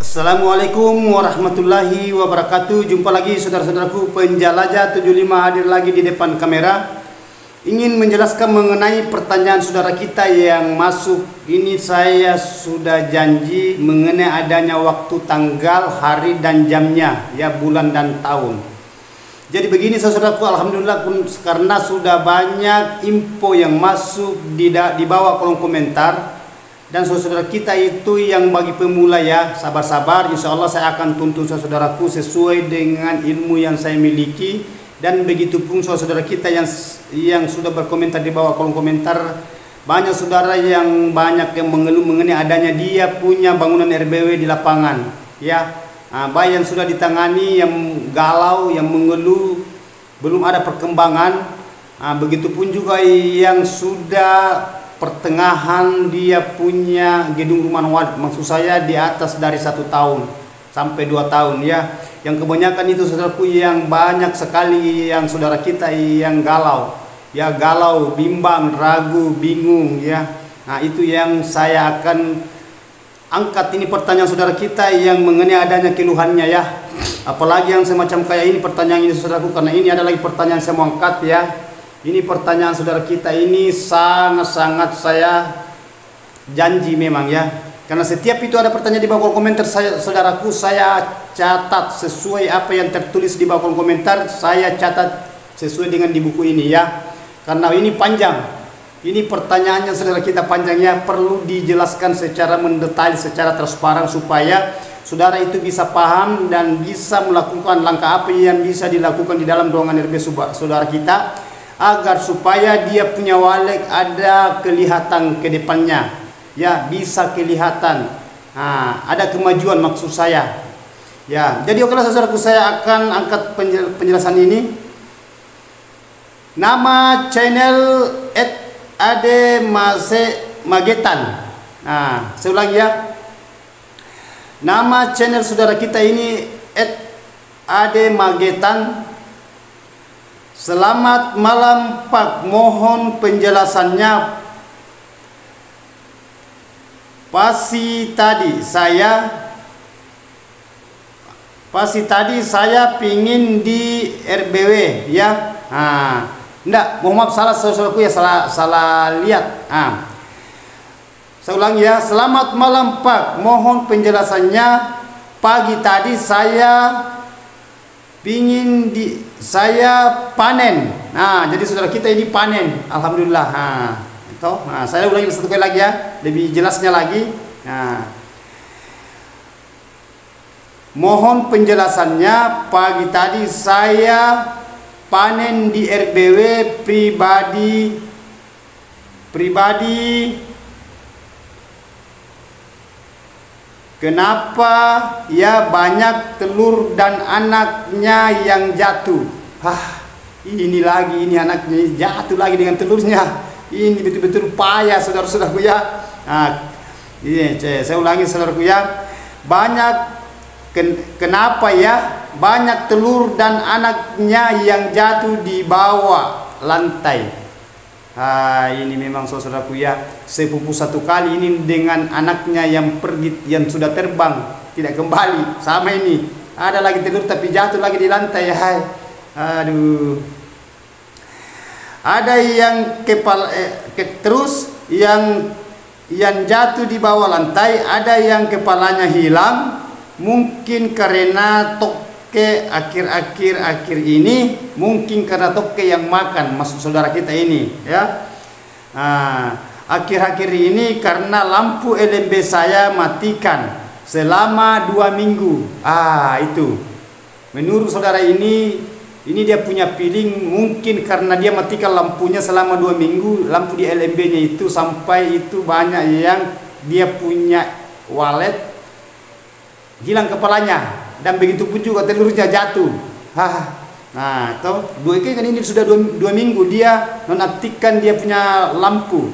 Assalamualaikum warahmatullahi wabarakatuh. Jumpa lagi saudara-saudaraku penjelajah 75 hadir lagi di depan kamera. Ingin menjelaskan mengenai pertanyaan saudara kita yang masuk. Ini saya sudah janji mengenai adanya waktu, tanggal, hari dan jamnya, ya, bulan dan tahun. Jadi begini saudaraku, alhamdulillah karena sudah banyak info yang masuk di bawah kolom komentar. Dan saudara kita itu yang bagi pemula, ya, sabar-sabar, insya Allah saya akan tuntun saudaraku sesuai dengan ilmu yang saya miliki. Dan begitu pun saudara kita yang sudah berkomentar di bawah kolom komentar, banyak saudara yang mengeluh mengenai adanya dia punya bangunan RBW di lapangan, ya. Baik yang sudah ditangani, yang galau, yang mengeluh belum ada perkembangan. Begitupun juga yang sudah pertengahan dia punya gedung rumah wadah, maksud saya di atas dari 1 tahun sampai 2 tahun, ya. Yang kebanyakan itu saudaraku yang banyak sekali yang saudara kita yang galau, ya, galau, bimbang, ragu, bingung, ya. Itu yang saya akan angkat ini pertanyaan saudara kita yang mengenai adanya keluhannya, ya. Apalagi yang semacam kayak ini pertanyaan ini saudaraku, karena ini adalah pertanyaan saya mau angkat, ya. Ini pertanyaan saudara kita ini sangat-sangat saya janji memang, ya. Karena setiap itu ada pertanyaan di bawah kolom komentar saudaraku, saya catat sesuai apa yang tertulis di bawah kolom komentar, saya catat sesuai dengan di buku ini, ya. Karena ini panjang. Ini pertanyaannya saudara kita panjangnya, perlu dijelaskan secara mendetail, secara transparan supaya saudara itu bisa paham dan bisa melakukan langkah apa yang bisa dilakukan di dalam ruangan RB saudara kita, agar supaya dia punya walek ada kelihatan ke depannya, ya, bisa kelihatan, ada kemajuan maksud saya, ya. Jadi okelah saudaraku, saya akan angkat penjelasan ini. Nama channel Ade Magetan. Saya ulangi, ya. Nama channel saudara kita ini Ade Magetan. Selamat malam Pak, mohon penjelasannya. Pasti tadi saya pingin di RBW, ya. Enggak, mohon maaf, salah saudaraku, ya, salah lihat. Saya ulangi, ya. Selamat malam Pak, mohon penjelasannya. Pagi tadi saya saya panen. Jadi saudara kita ini panen, alhamdulillah. Saya ulangi satu kali lagi, ya, lebih jelasnya lagi. Mohon penjelasannya. Pagi tadi saya panen di RBW pribadi. Kenapa, ya, banyak telur dan anaknya yang jatuh? Ini lagi, ini anaknya jatuh lagi dengan telurnya. Ini betul-betul payah saudara-saudaraku, ya. Ini saya ulangi saudaraku, ya. Kenapa, ya, banyak telur dan anaknya yang jatuh di bawah lantai? Ini memang saudaraku, ya, sepupu satu kali ini dengan anaknya yang pergi, yang sudah terbang tidak kembali. Sama ini, ada lagi telur tapi jatuh lagi di lantai. Aduh. Ada yang terus yang jatuh di bawah lantai, ada yang kepalanya hilang, mungkin karena toke akhir-akhir ini, mungkin karena toke yang makan, maksud saudara kita ini, ya. Akhir-akhir ini karena lampu LMB saya matikan selama 2 minggu. Itu menurut saudara ini dia punya feeling, mungkin karena dia matikan lampunya selama 2 minggu, lampu di LMB-nya itu, sampai itu banyak yang dia punya walet hilang kepalanya, dan begitu pun juga telurnya jatuh. Kan ini sudah 2 minggu dia nonaktifkan dia punya lampu.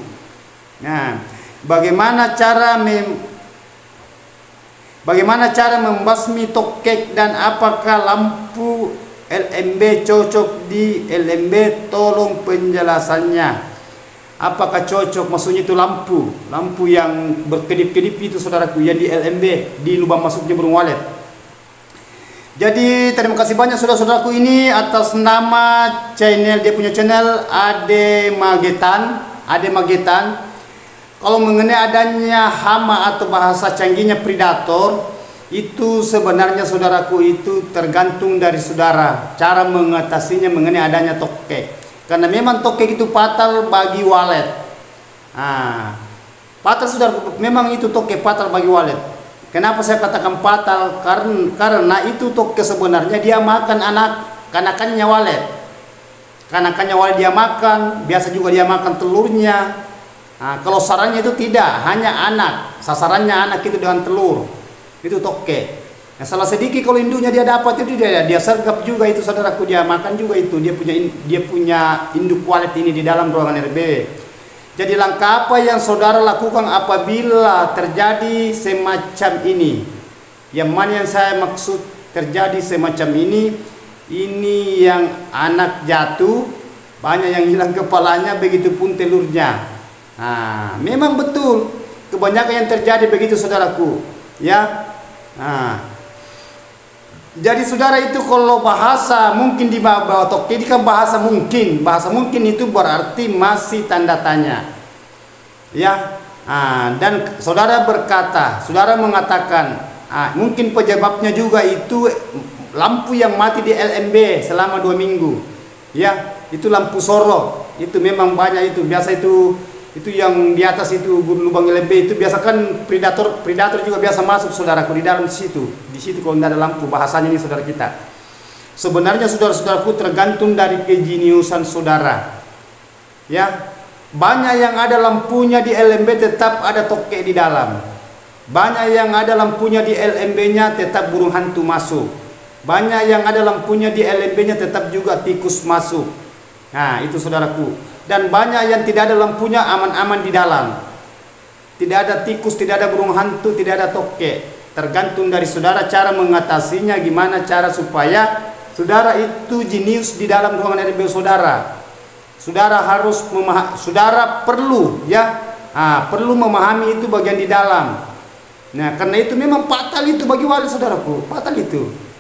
Bagaimana cara membasmi tokek, dan apakah lampu LMB cocok di LMB? Tolong penjelasannya. apakah cocok, maksudnya itu lampu yang berkedip-kedip itu saudaraku, yang di LMB, di lubang masuknya burung walet. Jadi terima kasih banyak saudara-saudaraku ini atas nama channel, dia punya channel Ade Magetan. Kalau mengenai adanya hama atau bahasa canggihnya predator, itu sebenarnya saudaraku itu tergantung dari saudara cara mengatasinya mengenai adanya tokek. Karena memang tokek itu fatal bagi walet. Fatal saudaraku, memang itu tokek fatal bagi walet. Kenapa saya katakan fatal? Karena itu tokek sebenarnya dia makan kanakannya walet. Kanakannya walet dia makan, biasa juga dia makan telurnya. Kalau sarannya itu tidak, hanya anak. Sasarannya anak itu dengan telur. Itu tokek. Salah sedikit kalau induknya dia dapat itu dia sergap juga itu saudaraku, dia makan juga itu. Dia punya induk walet ini di dalam ruangan RBW. Jadi langkah apa yang saudara lakukan apabila terjadi semacam ini? Yang mana yang saya maksud terjadi semacam ini? Ini yang anak jatuh, banyak yang hilang kepalanya, begitupun telurnya. Memang betul kebanyakan yang terjadi begitu saudaraku, ya. Jadi saudara itu kalau bahasa mungkin di bawah tokek ini kan bahasa mungkin itu berarti masih tanda tanya, ya. Dan saudara mengatakan mungkin penyebabnya juga itu lampu yang mati di LMB selama 2 minggu, ya. Itu lampu sorot, itu memang banyak itu, biasa itu yang di atas itu lubang LMB itu biasa kan predator juga biasa masuk saudaraku di dalam situ kalau tidak ada lampu, bahasanya ini saudara kita. Sebenarnya saudara-saudaraku tergantung dari kejeniusan saudara, ya. Banyak yang ada lampunya di LMB tetap ada tokek di dalam. Banyak yang ada lampunya di LMB-nya tetap burung hantu masuk. Banyak yang ada lampunya di LMB-nya tetap juga tikus masuk. Itu saudaraku. Dan banyak yang tidak ada lampunya, aman-aman di dalam. Tidak ada tikus, tidak ada burung hantu, tidak ada tokek. Tergantung dari saudara cara mengatasinya, gimana cara supaya saudara itu jenius di dalam ruangan RBW saudara. Saudara perlu, ya, perlu memahami itu bagian di dalam. Nah, karena itu memang fatal itu bagi walet saudaraku, fatal itu.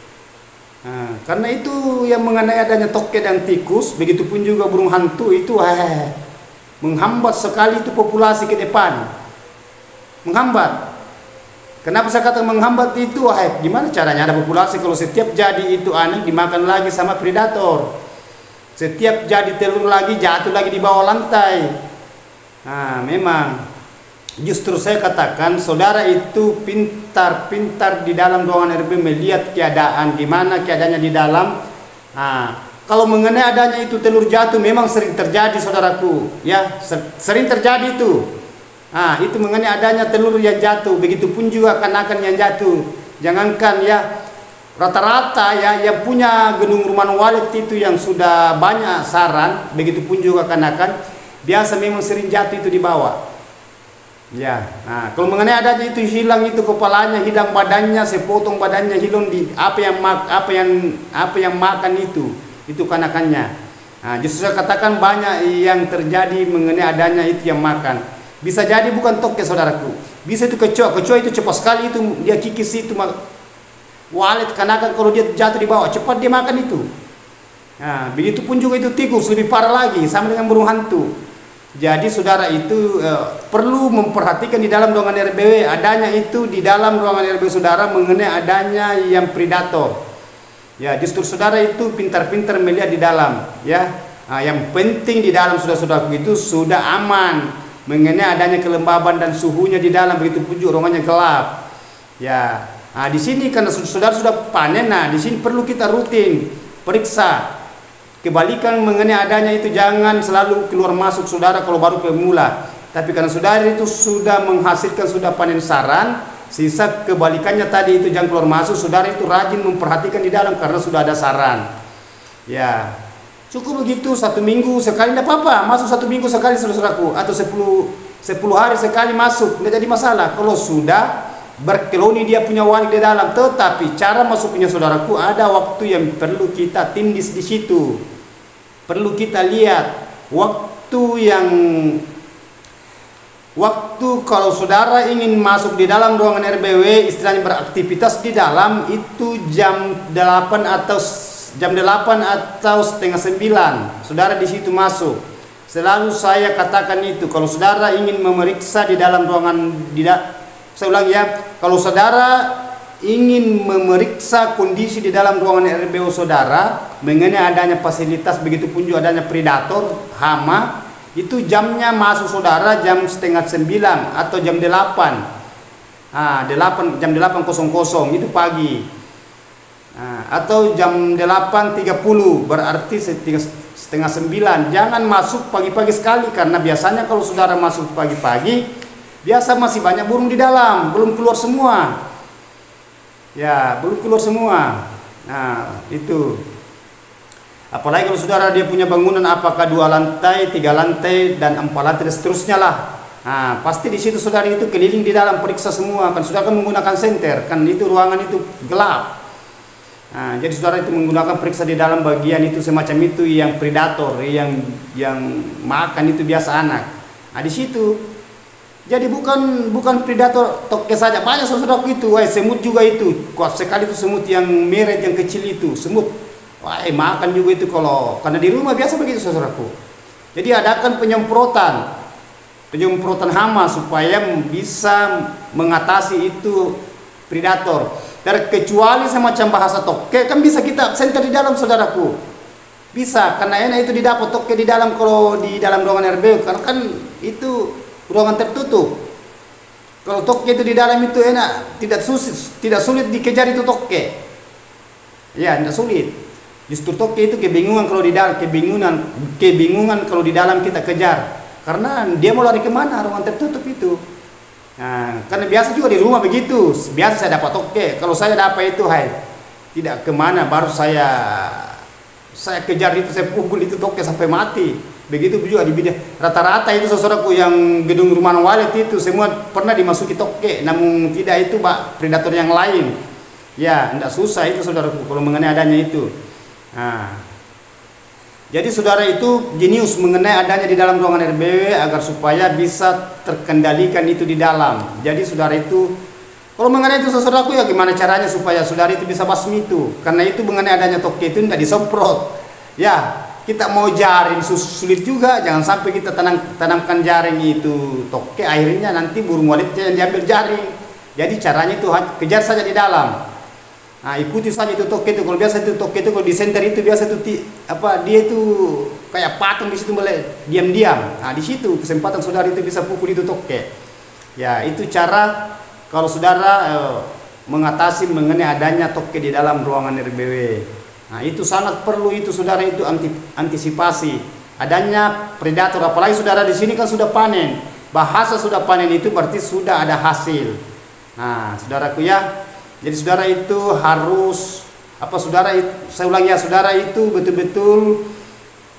Karena itu yang mengenai adanya tokek dan tikus, begitupun juga burung hantu itu menghambat sekali itu populasi ke depan. Menghambat. Kenapa saya kata menghambat itu? Gimana caranya ada populasi kalau setiap jadi itu anak dimakan lagi sama predator. Setiap jadi telur lagi jatuh lagi di bawah lantai. Memang justru saya katakan saudara itu pintar di dalam ruangan RB melihat keadaan, gimana keadaannya di dalam. Kalau mengenai adanya itu telur jatuh memang sering terjadi saudaraku, ya, sering terjadi itu. Itu mengenai adanya telur yang jatuh, begitupun juga kanakan yang jatuh. Jangankan ya rata-rata ya yang punya gedung rumah walet itu yang sudah banyak saran, begitupun juga kanakan biasa memang sering jatuh itu di bawah. Ya, kalau mengenai adanya itu hilang itu kepalanya, hilang badannya, sepotong badannya hilang di apa yang makan itu kanakannya. Justru saya katakan banyak yang terjadi mengenai adanya itu yang makan. Bisa jadi bukan tokek saudaraku, bisa itu kecoa itu cepat sekali itu dia kikis itu walet kanakan, kalau dia jatuh di bawah cepat dia makan itu. Begitupun juga itu tikus lebih parah lagi sama dengan burung hantu. Jadi saudara itu perlu memperhatikan di dalam ruangan RBW adanya itu di dalam ruangan RBW saudara mengenai adanya yang predator. Ya, justru saudara itu pintar-pintar melihat di dalam, ya. Yang penting di dalam saudara-saudaraku itu sudah aman mengenai adanya kelembaban dan suhunya di dalam, begitu pun juga ruangannya gelap. Ya. Di sini karena saudara sudah panen, di sini perlu kita rutin periksa. Kebalikan mengenai adanya itu jangan selalu keluar masuk saudara kalau baru pemula. Tapi karena saudara itu sudah menghasilkan, sudah panen saran, sisa kebalikannya tadi itu jangan keluar masuk, saudara itu rajin memperhatikan di dalam karena sudah ada saran. Ya, cukup begitu 1 minggu sekali tidak apa-apa, masuk 1 minggu sekali saudaraku, atau 10 hari sekali masuk, tidak jadi masalah. Kalau sudah berkeloni dia punya walet di dalam, tetapi cara masuknya saudaraku ada waktu yang perlu kita tindis di situ. Perlu kita lihat waktu kalau saudara ingin masuk di dalam ruangan RBW, istilahnya beraktivitas di dalam, itu jam 8 atau setengah 9, saudara di situ masuk. Selalu saya katakan itu, kalau saudara ingin memeriksa di dalam ruangan, saya ulang ya, kalau saudara ingin memeriksa kondisi di dalam ruangan RBW saudara mengenai adanya fasilitas, begitu pun juga adanya predator, hama, itu jamnya masuk saudara jam setengah 9 atau jam 8. Jam 8.00 itu pagi. Atau jam 8.30 berarti setengah 9. Jangan masuk pagi-pagi sekali, karena biasanya kalau saudara masuk pagi-pagi biasa masih banyak burung di dalam, belum keluar semua. Ya, belum keluar semua. Nah, itu. Apalagi kalau saudara dia punya bangunan apakah 2 lantai, 3 lantai dan 4 lantai dan seterusnya lah. Nah, pasti di situ saudara itu keliling di dalam periksa semua, kan saudara kan menggunakan senter, kan itu ruangan itu gelap. Nah, jadi saudara itu menggunakan periksa di dalam bagian itu semacam itu yang predator, yang makan itu biasa anak. Nah, di situ. Jadi bukan predator toke saja, banyak saudara itu, semut juga itu. Kuat sekali itu semut yang meret yang kecil itu, semut. Makan juga itu karena di rumah biasa begitu saudaraku. Jadi adakan penyemprotan hama supaya bisa mengatasi itu predator. Terkecuali semacam bahasa toke kan bisa kita senter di dalam saudaraku. Bisa, karena enak itu didapat toke di dalam kalau di dalam ruangan RBW, karena kan itu ruangan tertutup. Kalau toke itu di dalam itu enak, tidak sulit dikejar itu toke. Ya, tidak sulit. Justru toke itu kebingungan kalau di dalam, kebingungan kalau di dalam kita kejar, karena dia mau lari kemana, ruangan tertutup itu. Nah, karena biasa juga di rumah begitu, biasa saya dapat toke. Kalau saya dapat itu, tidak kemana, baru saya kejar itu, saya pukul itu toke sampai mati. Begitu juga di bidang rata-rata itu saudaraku yang gedung rumah walet itu semua pernah dimasuki toke, namun tidak itu predator yang lain. Ya, tidak susah itu saudaraku kalau mengenai adanya itu. Nah, jadi saudara itu jenius mengenai adanya di dalam ruangan RBW agar supaya bisa terkendalikan itu di dalam. Jadi saudara itu kalau mengenai itu saudaraku, ya gimana caranya supaya saudara itu bisa basmi itu, karena itu mengenai adanya toke itu tidak disemprot. Ya, kita mau jaring sulit juga, jangan sampai kita tanamkan jaring itu toke, akhirnya nanti burung walitnya yang diambil jaring. Jadi caranya itu kejar saja di dalam. Nah, ikuti saja itu toke itu. Kalau biasa itu toke itu kalau di center itu biasa itu dia itu kayak patung di situ, boleh diam-diam. Nah, di situ kesempatan saudara itu bisa pukul itu toke. Ya, itu cara kalau saudara mengatasi mengenai adanya toke di dalam ruangan RBW. Nah, itu sangat perlu itu saudara itu antisipasi adanya predator. Apalagi saudara di sini kan sudah panen. Bahasa sudah panen itu berarti sudah ada hasil. Nah, saudaraku ya. Jadi saudara itu harus saya ulang ya, saudara itu betul-betul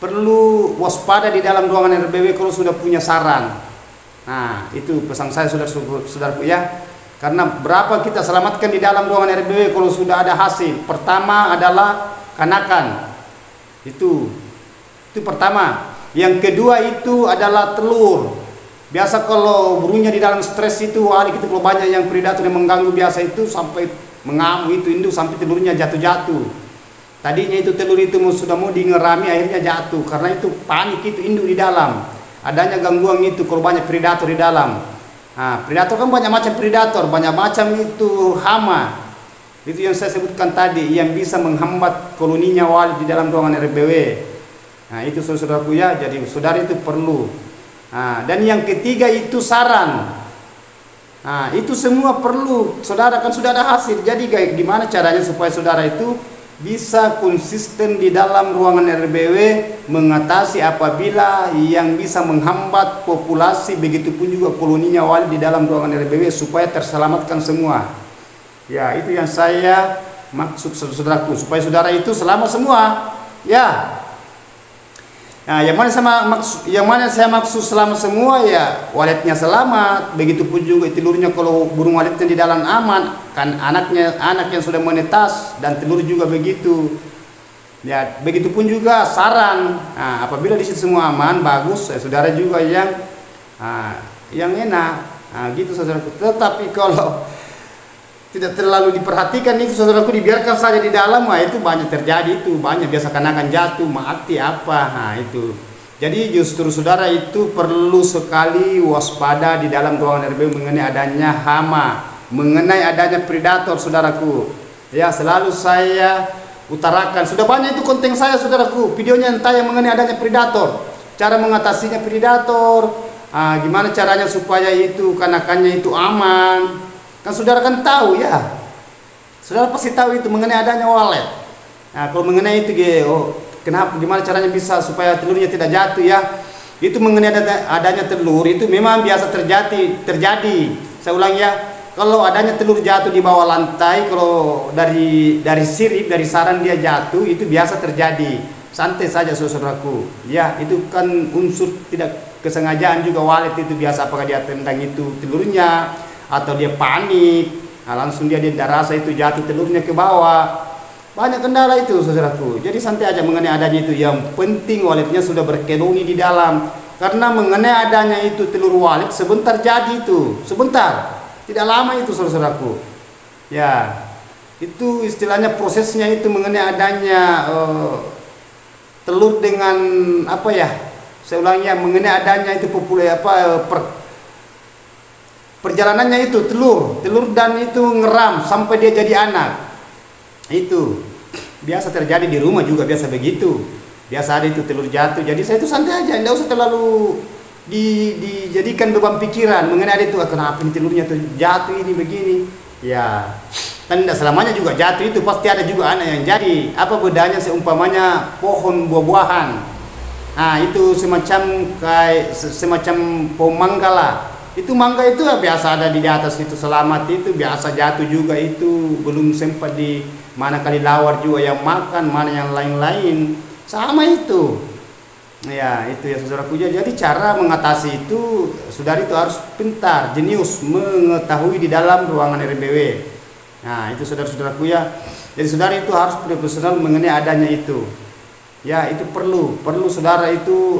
perlu waspada di dalam ruangan RBW kalau sudah punya sarang. Nah, itu pesan saya saudaraku ya. Karena berapa kita selamatkan di dalam ruangan RBW kalau sudah ada hasil. Pertama adalah kanakan. Itu pertama. Yang kedua itu adalah telur. Biasa kalau burungnya di dalam stres itu, kita kalau banyak yang predator yang mengganggu biasa itu sampai mengamuk itu induk sampai telurnya jatuh-jatuh. Tadinya itu telur itu sudah mau dingerami, akhirnya jatuh karena itu panik itu induk di dalam. Adanya gangguan itu kalau banyak predator di dalam. Nah, predator kan banyak macam predator, banyak macam itu hama. Itu yang saya sebutkan tadi, yang bisa menghambat koloninya walet di dalam ruangan RBW. Nah, itu saudaraku ya, jadi saudara itu perlu. Nah, dan yang ketiga itu sarang. Nah, itu semua perlu. Saudara kan sudah ada hasil. Jadi gimana caranya supaya saudara itu bisa konsisten di dalam ruangan RBW mengatasi apabila yang bisa menghambat populasi, begitupun juga koloninya walet di dalam ruangan RBW supaya terselamatkan semua. Ya, itu yang saya maksud saudaraku, supaya saudara itu selamat semua. Ya. Nah, yang mana saya maksud selamat semua ya, waletnya selamat, begitupun juga telurnya kalau burung waletnya di dalam aman, kan anak yang sudah menetas dan telur juga begitu. Ya, begitupun juga saran. Nah, apabila di situ semua aman, bagus, saudara juga yang enak. Nah, gitu saudaraku. Tetapi kalau tidak terlalu diperhatikan itu saudaraku, dibiarkan saja di dalam, itu banyak terjadi, itu banyak biasa kanakan jatuh, mati apa. Nah, itu. Jadi justru saudara itu perlu sekali waspada di dalam ruangan RBW mengenai adanya hama, mengenai adanya predator saudaraku. Ya, selalu saya utarakan, sudah banyak itu konten saya saudaraku, videonya entah yang mengenai adanya predator, cara mengatasinya predator, gimana caranya supaya itu kanakannya itu aman. Kan saudara kan tahu ya, saudara pasti tahu itu mengenai adanya walet. Nah, kalau mengenai itu kenapa, gimana caranya bisa supaya telurnya tidak jatuh ya, itu mengenai adanya telur itu memang biasa terjadi. Saya ulang ya, kalau adanya telur jatuh di bawah lantai, kalau dari sirip, dari sarang dia jatuh, itu biasa terjadi. Santai saja saudaraku. Ya, itu kan unsur tidak kesengajaan juga walet itu biasa, apakah dia tendang itu telurnya atau dia panik, langsung dia tidak rasa itu jatuh telurnya ke bawah. Banyak kendala itu saudaraku. Jadi santai aja mengenai adanya itu. Yang penting waletnya sudah berkeloni di dalam. Karena mengenai adanya itu telur walet sebentar jadi itu, sebentar. Tidak lama itu saudaraku. Ya, itu istilahnya prosesnya itu mengenai adanya telur dengan apa ya? Saya ulangnya, mengenai adanya itu perjalanannya itu telur dan itu ngeram sampai dia jadi anak. Itu biasa terjadi di rumah juga, biasa begitu. Biasa ada itu telur jatuh. Jadi saya itu santai aja, tidak usah terlalu dijadikan beban pikiran mengenai ada itu, kenapa ini telurnya tuh jatuh ini begini ya. Dan tidak selamanya juga jatuh, itu pasti ada juga anak yang jadi. Apa bedanya seumpamanya pohon buah-buahan, nah itu semacam pohon mangga lah. Itu mangga itu biasa ada di atas itu selamat, itu biasa jatuh juga, itu belum sempat di mana kali lawar juga yang makan, mana yang lain-lain sama itu. Ya, itu ya saudaraku. Jadi cara mengatasi itu, saudara itu harus pintar, jenius, mengetahui di dalam ruangan RBW. Nah, itu saudara-saudaraku ya. Jadi saudara itu harus profesional mengenai adanya itu. Ya, itu perlu saudara itu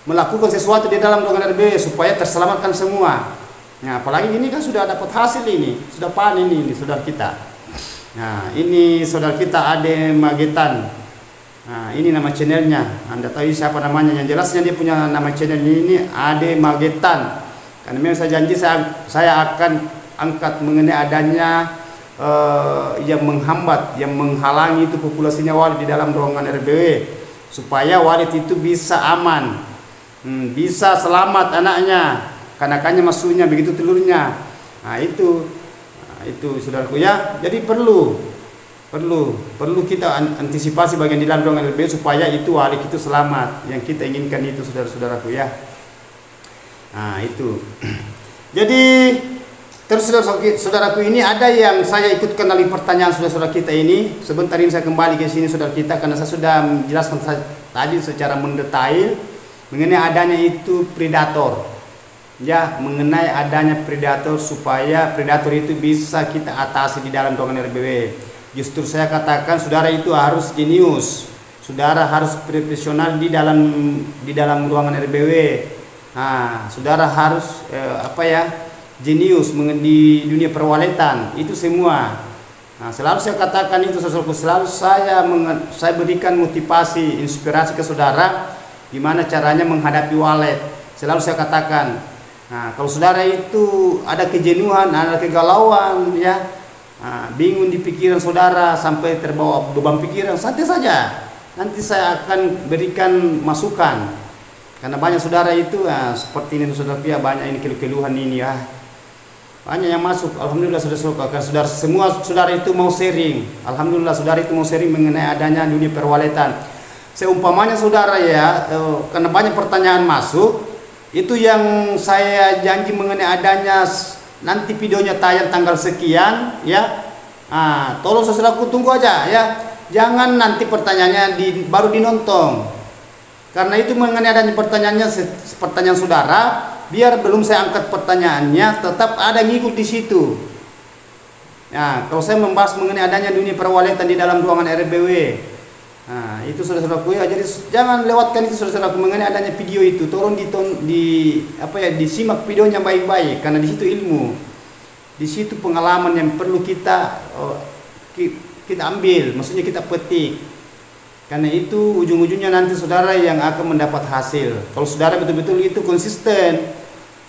melakukan sesuatu di dalam ruangan RBW supaya terselamatkan semua. Nah, apalagi ini kan sudah dapat hasil ini, sudah panen ini saudara kita. Nah, ini saudara kita Ade Magetan. Nah, ini nama channelnya, Anda tahu siapa namanya, yang jelasnya dia punya nama channel ini Ade Magetan. Karena memang saya janji saya akan angkat mengenai adanya yang menghambat, yang menghalangi itu populasinya walet di dalam ruangan RBW, supaya walet itu bisa aman, bisa selamat anaknya, kanakannya masuknya begitu telurnya. Nah, itu saudaraku ya. Jadi perlu kita antisipasi bagian di dalam ruangan RBW supaya itu walet itu selamat, yang kita inginkan itu saudara-saudaraku ya. Nah, itu. Jadi terus saudaraku, ini ada yang saya ikutkan dari pertanyaan saudara kita ini. Sebentar ini saya kembali ke sini saudara kita, karena saya sudah menjelaskan tadi secara mendetail mengenai adanya itu predator. Ya, mengenai adanya predator supaya predator itu bisa kita atasi di dalam ruangan RBW. Justru saya katakan saudara itu harus jenius, saudara harus profesional di dalam ruangan RBW. Nah, saudara harus jenius di dunia perwaletan itu semua. Nah, selalu saya katakan itu sesuatu, selalu saya berikan motivasi, inspirasi ke saudara gimana caranya menghadapi walet. Selalu saya katakan, nah, kalau saudara itu ada kejenuhan, ada kegalauan ya, bingung di pikiran saudara sampai terbawa beban pikiran, santai saja, nanti saya akan berikan masukan. Karena banyak saudara itu seperti ini saudara, banyak ini keluhan ini ya, banyak yang masuk. Alhamdulillah saudara semua saudara itu mau sharing. Alhamdulillah saudara itu mau sharing mengenai adanya dunia perwaletan. Seumpamanya saudara ya, karena banyak pertanyaan masuk, itu yang saya janji mengenai adanya nanti videonya tayang tanggal sekian ya. Tolong saudaraku tunggu aja ya, jangan nanti pertanyaannya baru dinonton. Karena itu mengenai adanya pertanyaan saudara, biar belum saya angkat pertanyaannya tetap ada ngikut di situ. Nah, kalau saya membahas mengenai adanya dunia perwaletan di dalam ruangan RBW, nah, itu saudara-saudaraku ya. Jadi jangan lewatkan itu saudara-saudaraku mengenai adanya video itu. Tolong disimak videonya baik-baik karena di situ ilmu, di situ pengalaman yang perlu kita ambil, maksudnya kita petik. Karena itu ujung-ujungnya nanti saudara yang akan mendapat hasil. Kalau saudara betul-betul itu konsisten,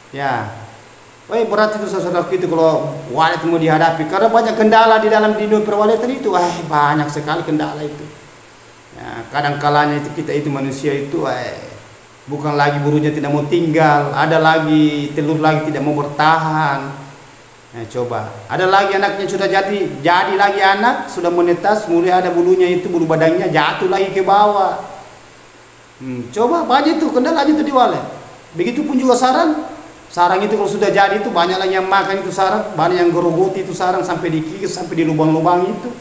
ya, berat itu saudara itu kalau walet mau dihadapi. Karena banyak kendala di dalam dunia perwaletan itu, banyak sekali kendala itu. Ya, kadang kalanya itu kita itu manusia itu, bukan lagi burunya tidak mau tinggal, ada lagi telur lagi tidak mau bertahan. Nah, coba ada lagi anaknya sudah jadi lagi anak sudah menetas, mulai ada bulunya itu, bulu badannya jatuh lagi ke bawah. Coba apa aja itu kendala aja itu di walet. Begitupun juga sarang itu kalau sudah jadi itu banyak lagi yang makan itu sarang, banyak yang gerogoti itu sarang sampai dikikis sampai di lubang-lubang itu.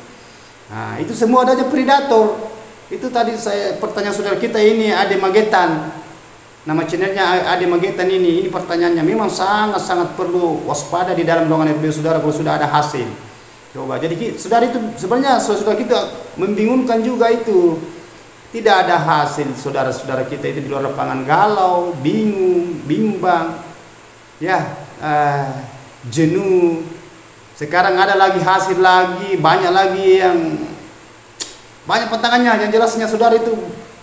Nah, itu semua ada aja predator. Itu tadi saya pertanyaan saudara kita ini Ade Magetan. Nama channelnya Ade Magetan ini pertanyaannya memang sangat-sangat perlu waspada di dalam ruangan RBW saudara kalau sudah ada hasil. Coba, jadi saudara itu sebenarnya saudara kita membingungkan juga itu. Tidak ada hasil saudara-saudara kita itu di luar lapangan galau, bingung, bimbang, ya, jenuh. Sekarang ada lagi hasil lagi, banyak lagi yang banyak tantangannya. Yang jelasnya saudara itu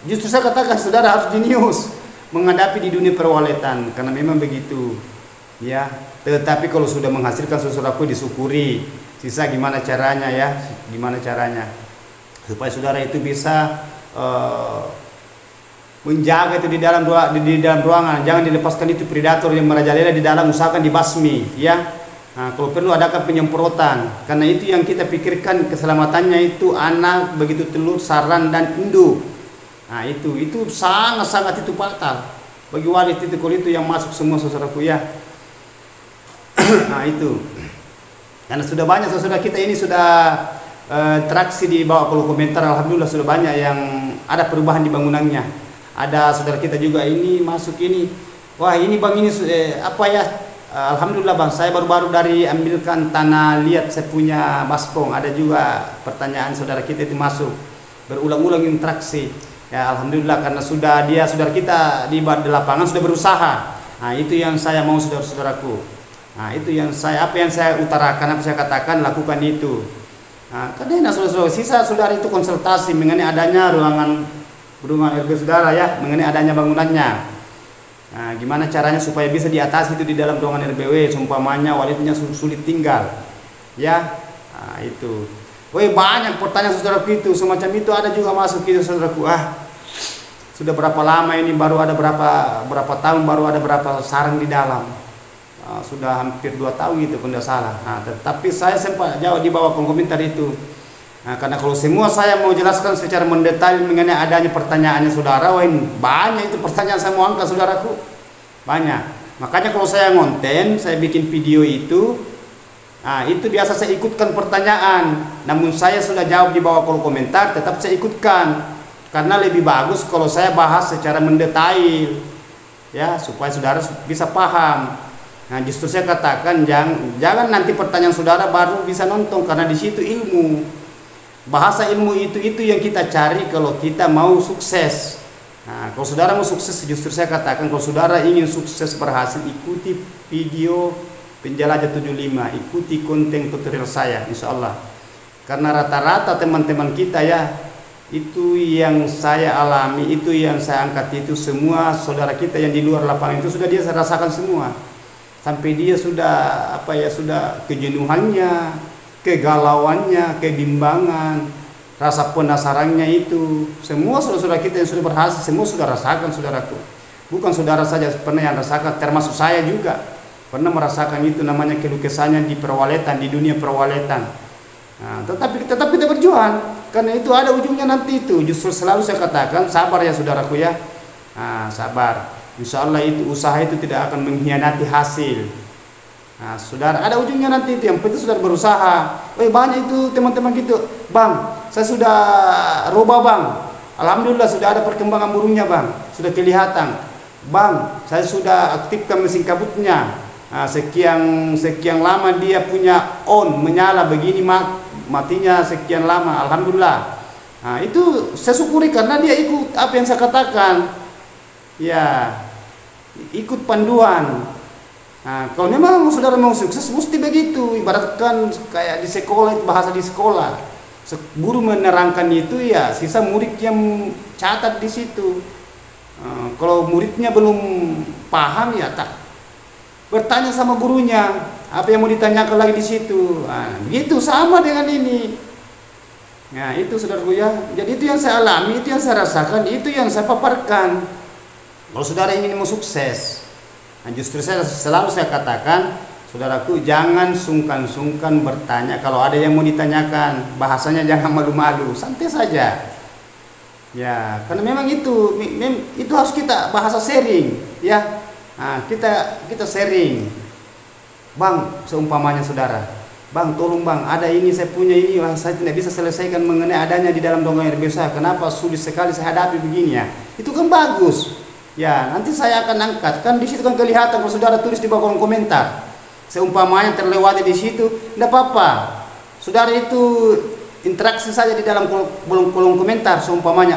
justru saya katakan saudara harus jenius menghadapi di dunia perwaletan karena memang begitu, ya. Tetapi kalau sudah menghasilkan saudaraku disyukuri. Sisa gimana caranya ya? Gimana caranya supaya saudara itu bisa menjaga itu di dalam ruangan. Jangan dilepaskan itu predator yang merajalela di dalam, usahakan dibasmi, ya. Nah, kalau perlu adakan penyemprotan karena itu yang kita pikirkan keselamatannya itu anak begitu telur, sarang dan induk. Nah, itu sangat-sangat itu fatal bagi walet itu kalau itu yang masuk semua saudaraku ya. Nah, itu karena sudah banyak saudara kita ini sudah teraksi di bawah kolom komentar. Alhamdulillah sudah banyak yang ada perubahan di bangunannya. Ada saudara kita juga ini masuk ini, wah ini bang ini apa ya, alhamdulillah bang saya baru-baru dari ambilkan tanah, lihat saya punya baskong. Ada juga pertanyaan saudara kita itu masuk berulang-ulang interaksi. Ya alhamdulillah karena saudara kita di lapangan sudah berusaha. Nah, itu yang saya mau saudara-saudaraku. Nah, itu yang apa yang saya utarakan, apa saya katakan, lakukan itu. Nah, karena saudara-saudara sisa saudara itu konsultasi mengenai adanya ruangan RBW saudara ya, mengenai adanya bangunannya. Nah, gimana caranya supaya bisa diatasi itu di dalam ruangan RBW, seumpamanya waletnya sulit tinggal. Ya. Nah, itu. Banyak pertanyaan saudaraku itu semacam itu, ada juga masuk itu saudaraku. Sudah berapa lama ini, baru ada berapa tahun, baru ada berapa sarang di dalam. Sudah hampir 2 tahun gitu kalau tidak salah. Nah, tetapi saya sempat jawab di bawah komentar itu. Nah, karena kalau semua saya mau jelaskan secara mendetail mengenai adanya pertanyaannya saudara, banyak itu pertanyaan saya mau angkat saudaraku. Banyak. Makanya kalau saya ngonten, saya bikin video itu, nah, itu biasa saya ikutkan pertanyaan, namun saya sudah jawab di bawah kolom komentar, tetap saya ikutkan karena lebih bagus kalau saya bahas secara mendetail, ya, supaya saudara bisa paham. Nah, justru saya katakan jangan nanti pertanyaan saudara baru bisa nonton karena di situ ilmu, bahasa ilmu itu yang kita cari kalau kita mau sukses. Nah, kalau saudara mau sukses, justru saya katakan kalau saudara ingin sukses berhasil, ikuti video Penjelajah 75, ikuti konten tutorial saya insya Allah. Karena rata-rata teman-teman kita ya, itu yang saya alami, itu yang saya angkat, itu semua saudara kita yang di luar lapangan itu sudah dia rasakan semua. Sampai dia sudah sudah kejenuhannya, kegalauannya, kebimbangan, rasa penasarannya itu. Semua saudara kita yang sudah berhasil, semua sudah rasakan saudaraku. Bukan saudara saja pernah yang rasakan, termasuk saya juga pernah merasakan itu namanya keluh kesahnya di perwaletan, di dunia perwaletan. Nah, tetapi kita berjuang karena itu ada ujungnya nanti itu. Justru selalu saya katakan sabar ya saudaraku ya. Nah, sabar. Insya Allah itu usaha itu tidak akan mengkhianati hasil. Nah, saudara ada ujungnya nanti itu. Yang penting saudara berusaha. Banyak itu teman-teman gitu. Bang, saya sudah robah bang. Alhamdulillah sudah ada perkembangan burungnya bang. Sudah kelihatan. Bang, saya sudah aktifkan mesin kabutnya. sekian lama dia punya menyala begini, matinya sekian lama, alhamdulillah. Itu saya syukuri karena dia ikut apa yang saya katakan, ya ikut panduan. Kalau memang saudara mau sukses mesti begitu, ibaratkan kayak di sekolah, bahasa di sekolah, guru menerangkan itu, ya sisa murid yang catat di situ. Kalau muridnya belum paham, ya tak bertanya sama gurunya apa yang mau ditanyakan lagi di situ. Begitu sama dengan ini. Ya itu saudaraku ya. Jadi itu yang saya alami, itu yang saya rasakan, itu yang saya paparkan. Kalau saudara ingin mau sukses, justru selalu saya katakan, saudaraku jangan sungkan-sungkan bertanya. Kalau ada yang mau ditanyakan, bahasanya jangan malu-malu, santai saja. Ya, karena memang itu harus kita bahasa sharing, ya. Kita sharing. Bang, seumpamanya saudara, bang tolong bang, ada ini saya punya ini, saya tidak bisa selesaikan mengenai adanya di dalam dongeng RB saya. Kenapa sulit sekali saya hadapi begini ya? Itu kan bagus. Ya, nanti saya akan angkat. Kan di situ kan kelihatan kalau saudara tulis di bawah kolom komentar. Seumpamanya terlewati di situ, tidak apa-apa. Saudara itu interaksi saja di dalam kolom komentar, seumpamanya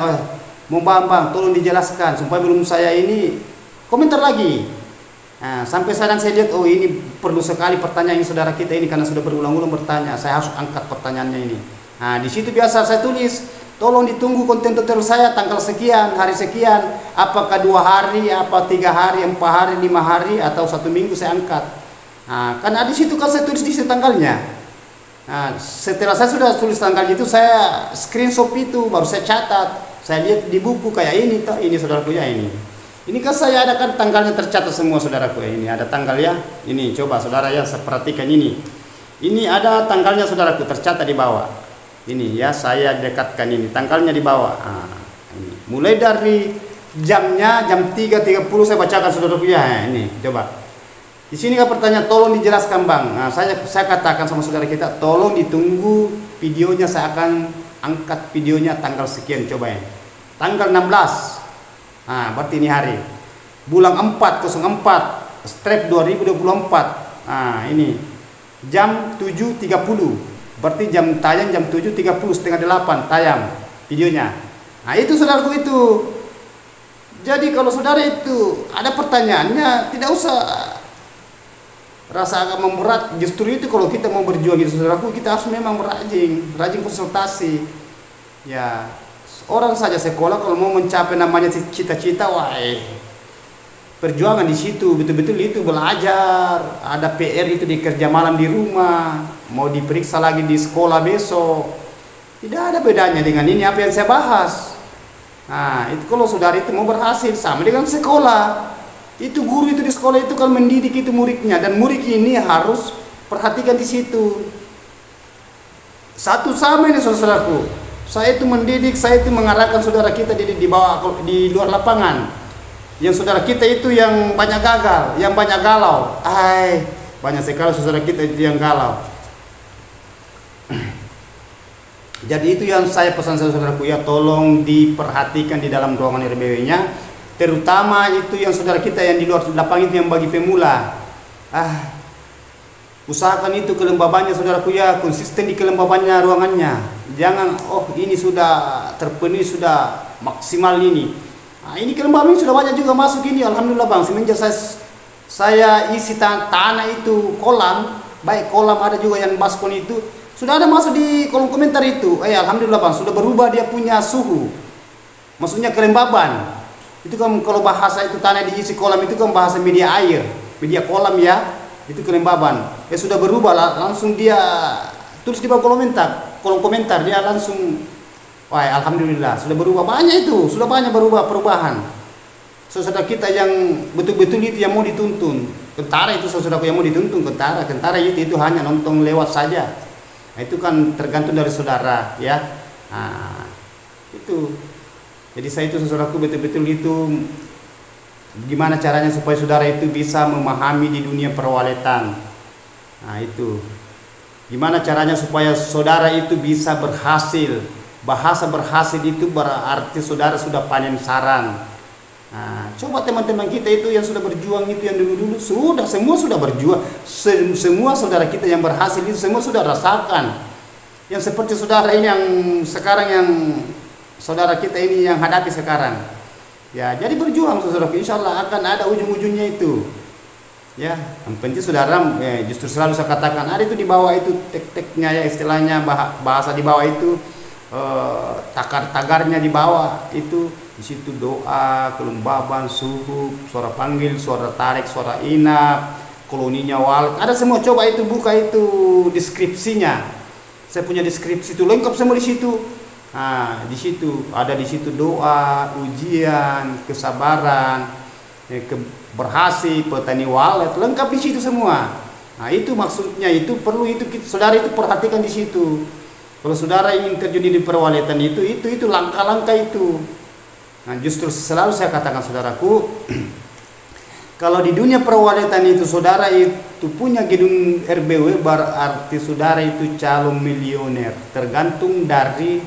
mau bang tolong dijelaskan supaya belum saya ini komentar lagi. Sampai saya lihat ini perlu sekali pertanyaan saudara kita ini, karena sudah berulang-ulang bertanya, saya harus angkat pertanyaannya ini. Di situ biasa saya tulis, tolong ditunggu konten tutorial saya tanggal sekian, hari sekian, apakah 2 hari, apa 3 hari, 4 hari, 5 hari, atau 1 minggu saya angkat. Karena di situ kan saya tulis di situ tanggalnya. Setelah saya sudah tulis tanggal itu, saya screenshot itu, baru saya catat, saya lihat di buku kayak ini saudaraku ya, ini kan saya ada kan tanggalnya tercatat semua saudaraku ya, ini ada tanggal ya, ini coba saudara ya, saya perhatikan ini ada tanggalnya saudaraku tercatat di bawah, ini ya, saya dekatkan ini tanggalnya di bawah. Ini. Mulai dari jamnya jam 3.30 saya bacakan saudaraku ya, ini coba. Di sini kan pertanyaan, tolong dijelaskan bang. Saya katakan sama saudara kita, tolong ditunggu videonya, saya akan angkat videonya tanggal sekian, coba ya. Tanggal 16. Berarti ini hari. Bulan 4/04 strep 2024. Ini jam 7.30. Berarti jam tayang jam 7.30, setengah 8 tayang videonya. Itu saudaraku itu. Jadi kalau saudara itu ada pertanyaannya, tidak usah rasa agak memberat. Justru itu kalau kita mau berjuang gitu saudaraku, kita harus memang rajin konsultasi. Ya, orang saja sekolah kalau mau mencapai namanya cita-cita, perjuangan di situ betul-betul itu belajar, ada PR itu dikerja malam di rumah, mau diperiksa lagi di sekolah besok. Tidak ada bedanya dengan ini apa yang saya bahas. Itu kalau saudara itu mau berhasil sama dengan sekolah. Itu guru itu di sekolah itu kan mendidik itu muridnya, dan murid ini harus perhatikan di situ. Satu sama ini saudaraku. Saya itu mendidik, saya itu mengarahkan saudara kita di bawah, di luar lapangan. Yang saudara kita itu yang banyak gagal, yang banyak galau. Banyak sekali saudara kita itu yang galau. Jadi itu yang saya pesan saudaraku ya, tolong diperhatikan di dalam ruangan RBW-nya. Terutama itu yang saudara kita yang di luar lapangan itu, yang bagi pemula. Usahakan itu kelembabannya saudaraku ya, konsisten di kelembabannya ruangannya. Jangan ini sudah terpenuhi, sudah maksimal ini. Ini kelembaban sudah banyak juga masuk ini, alhamdulillah bang. Semenjak saya isi tanah itu kolam, baik kolam ada juga yang baskon itu, sudah ada masuk di kolom komentar itu. Alhamdulillah bang, sudah berubah dia punya suhu. Maksudnya kelembaban. Itu kan kalau bahasa itu tanah diisi kolam itu kan bahasa media air, media kolam ya, itu kelembaban. Sudah berubah langsung dia tulis di bawah kolom komentar dia langsung, alhamdulillah sudah berubah banyak itu, sudah banyak perubahan. Saudara kita yang betul-betul itu yang mau dituntun, tentara itu saudara yang mau dituntun, tentara itu hanya nonton lewat saja. Itu kan tergantung dari saudara ya. Itu. Jadi saya itu saudaraku betul-betul itu gimana caranya supaya saudara itu bisa memahami di dunia perwaletan. Itu gimana caranya supaya saudara itu bisa berhasil. Bahasa berhasil itu berarti saudara sudah panen sarang. Nah, coba teman-teman kita itu yang sudah berjuang itu yang dulu-dulu semua sudah berjuang, semua saudara kita yang berhasil itu semua sudah rasakan. Yang seperti saudara ini yang sekarang yang saudara kita ini yang hadapi sekarang. Ya, jadi berjuang saudara, insya Allah akan ada ujung-ujungnya itu. Ya, yang penting saudara justru selalu saya katakan ada itu di bawah itu tek-teknya ya istilahnya bahasa di bawah itu takar-tagarnya di bawah itu. Di situ doa, kelembaban, suhuk, suara panggil, suara tarik, suara inap, koloninya wal, ada semua. Coba itu buka itu deskripsinya. Saya punya deskripsi itu lengkap semua di situ. Nah, di situ ada di situ doa, ujian, kesabaran, berhasil, petani walet, lengkap di situ semua. Nah, itu maksudnya itu perlu itu saudara itu perhatikan di situ. Kalau saudara ingin terjun di perwaletan itu langkah-langkah itu. Nah, justru selalu saya katakan saudaraku, kalau di dunia perwaletan itu saudara itu punya gedung RBW berarti saudara itu calon milioner. Tergantung dari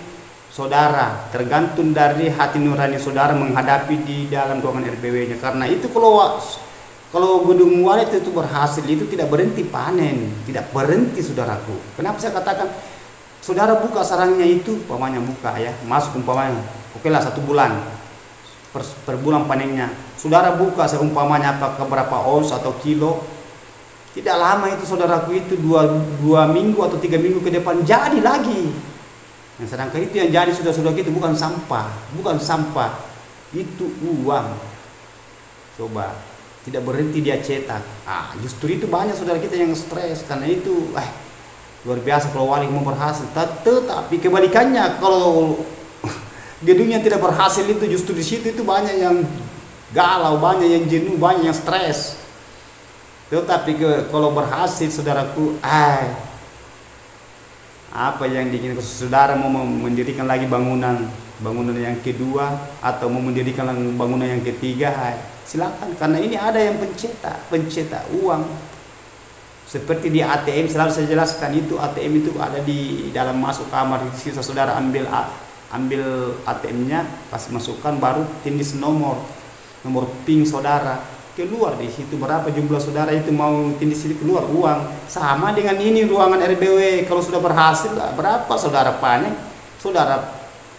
saudara, tergantung dari hati nurani saudara menghadapi di dalam ruangan RBW-nya. Karena itu kalau gedung walet itu berhasil itu tidak berhenti panen, tidak berhenti saudaraku. Kenapa saya katakan saudara buka sarangnya itu, umpamanya buka ya, masuk umpamanya, oke lah 1 bulan. Per bulan panennya saudara buka seumpamanya apakah berapa ons atau kilo, tidak lama itu saudaraku itu 2 minggu atau 3 minggu ke depan jadi lagi. Nah, sedangkan itu yang jadi sudah itu bukan sampah, itu uang. Coba tidak berhenti dia cetak. Justru itu banyak saudara kita yang stres karena itu luar biasa kalau wali mau berhasil. Tetapi kebalikannya, kalau gedungnya tidak berhasil itu justru di situ itu banyak yang galau, banyak yang jenuh, banyak yang stres. Tetapi kalau berhasil saudaraku, apa yang diinginkan saudara, mau mendirikan lagi bangunan yang kedua atau mau mendirikan bangunan yang ketiga, silakan. Karena ini ada yang pencetak uang. Seperti di ATM selalu saya jelaskan itu, ATM itu ada di dalam masuk kamar, sisa saudara ambil ATM-nya, pas masukkan baru tindis nomor PIN saudara, keluar di situ berapa jumlah saudara itu mau tindis itu keluar uang. Sama dengan ini ruangan RBW, kalau sudah berhasil berapa saudara panen,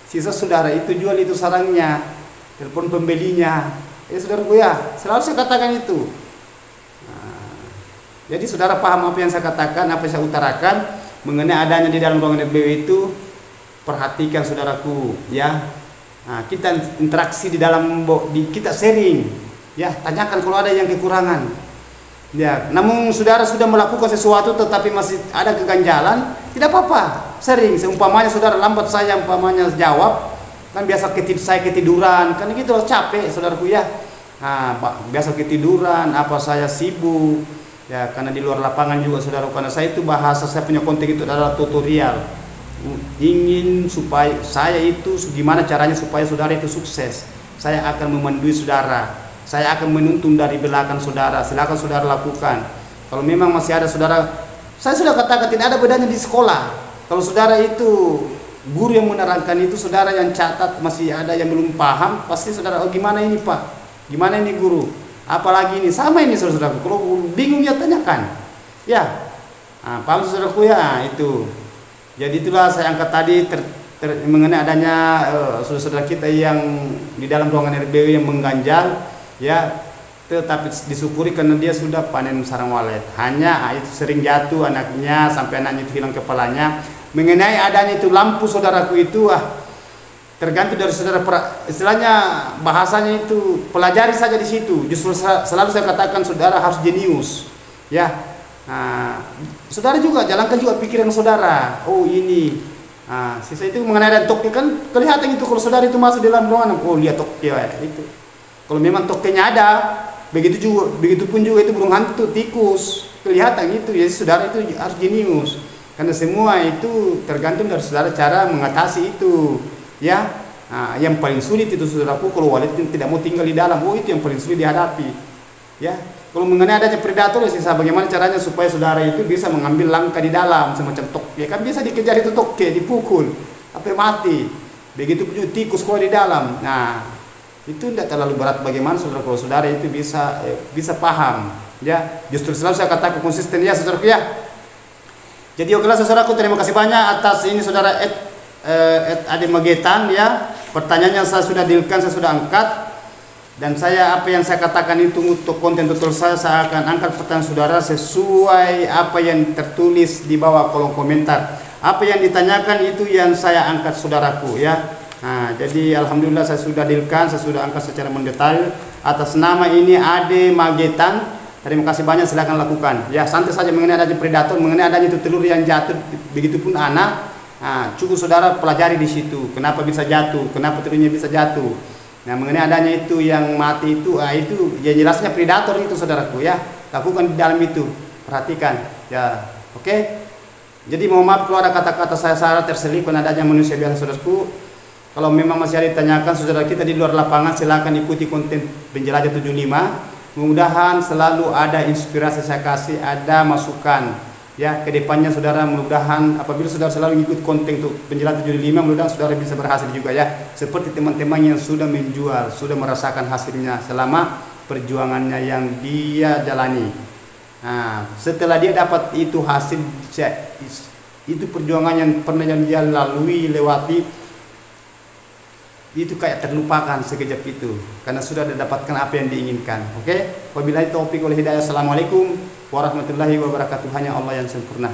sisa saudara itu jual itu sarangnya, telepon pembelinya. Saudaraku ya, selalu saya katakan itu. Jadi saudara paham apa yang saya katakan, apa yang saya utarakan mengenai adanya di dalam ruangan RBW itu. Perhatikan saudaraku ya. Kita interaksi di dalam kita sharing ya, tanyakan kalau ada yang kekurangan ya. Namun saudara sudah melakukan sesuatu tetapi masih ada keganjalan, tidak apa-apa, sharing. Seumpamanya saudara lambat, saya umpamanya jawab, kan biasa saya ketiduran, kan gitu capek saudaraku ya. Biasa ketiduran, apa saya sibuk ya, karena di luar lapangan juga saudara, karena saya itu bahasa saya punya konten itu adalah tutorial. Ingin supaya saya itu gimana caranya supaya saudara itu sukses. Saya akan memandui saudara, saya akan menuntun dari belakang saudara. Silakan saudara lakukan. Kalau memang masih ada saudara, saya sudah katakan tidak ada bedanya di sekolah. Kalau saudara itu guru yang menerangkan itu, saudara yang catat masih ada yang belum paham, pasti saudara, gimana ini Pak, gimana ini guru, apalagi ini sama ini saudara. Kalau bingung ya tanyakan ya. Paham saudaraku ya itu. Jadi itulah saya angkat tadi mengenai adanya saudara kita yang di dalam ruangan RBW yang mengganjal ya, tetapi disyukuri karena dia sudah panen sarang walet. Hanya itu sering jatuh anaknya sampai anaknya itu hilang kepalanya. Mengenai adanya itu lampu saudaraku itu tergantung dari saudara, istilahnya bahasanya itu pelajari saja di situ. Justru selalu saya katakan saudara harus jenius ya. Saudara juga jalankan juga pikiran saudara. Ini sisa itu mengenai ada toke, kan kelihatan itu kalau saudara itu masuk dalam ruangan, lihat toke itu. Kalau memang tokenya ada, begitupun juga itu burung hantu, tikus, kelihatan itu. Jadi saudara itu harus jenius. Karena semua itu tergantung dari saudara cara mengatasi itu ya. Yang paling sulit itu saudaraku, kalau walet tidak mau tinggal di dalam, itu yang paling sulit dihadapi ya. Kalau mengenai adanya predator ya, sisa bagaimana caranya supaya saudara itu bisa mengambil langkah di dalam semacam toke, kan bisa dikejar itu toke, dipukul sampai mati. Begitu pun tikus kalau di dalam. itu tidak terlalu berat. Bagaimana saudara, kalau saudara itu bisa paham ya. Justru selalu saya katakan konsisten ya saudaraku ya. Jadi okelah saudaraku, terima kasih banyak atas ini saudara Ade Magetan ya. Pertanyaannya saya sudah dealkan, saya sudah angkat, dan apa yang saya katakan itu untuk konten tutorial saya akan angkat pertanyaan saudara sesuai apa yang tertulis di bawah kolom komentar. Apa yang ditanyakan itu yang saya angkat saudaraku ya. Nah, jadi alhamdulillah saya sudah dealkan, saya sudah angkat secara mendetail atas nama ini Ade Magetan. Terima kasih banyak, silakan lakukan. Ya, santai saja mengenai adanya predator, mengenai adanya itu telur yang jatuh, begitupun anak. Nah, cukup saudara pelajari di situ. Kenapa bisa jatuh? Kenapa telurnya bisa jatuh? Nah, mengenai adanya itu yang mati itu, itu ya jelasnya predator itu saudaraku ya. Lakukan di dalam itu, perhatikan. Ya, oke. Jadi mohon maaf kalau ada kata-kata saya salah terselip adanya manusia biasa saudaraku. Kalau memang masih ada ditanyakan saudara kita di luar lapangan, silakan ikuti konten Penjelajah 75. Mudah-mudahan selalu ada inspirasi saya kasih, ada masukan ya ke depannya saudara. Mudah-mudahan apabila saudara selalu ikut konten untuk Penjelajah 75, mudah-mudahan saudara bisa berhasil juga ya. Seperti teman-teman yang sudah menjual, sudah merasakan hasilnya selama perjuangannya yang dia jalani. Nah, setelah dia dapat itu hasil, itu perjuangan yang pernah dia lalui, lewati, itu kayak terlupakan sekejap itu karena sudah didapatkan apa yang diinginkan. Oke, wabillahi taufiq wal hidayah. Assalamualaikum warahmatullahi wabarakatuh. Hanya Allah yang sempurna.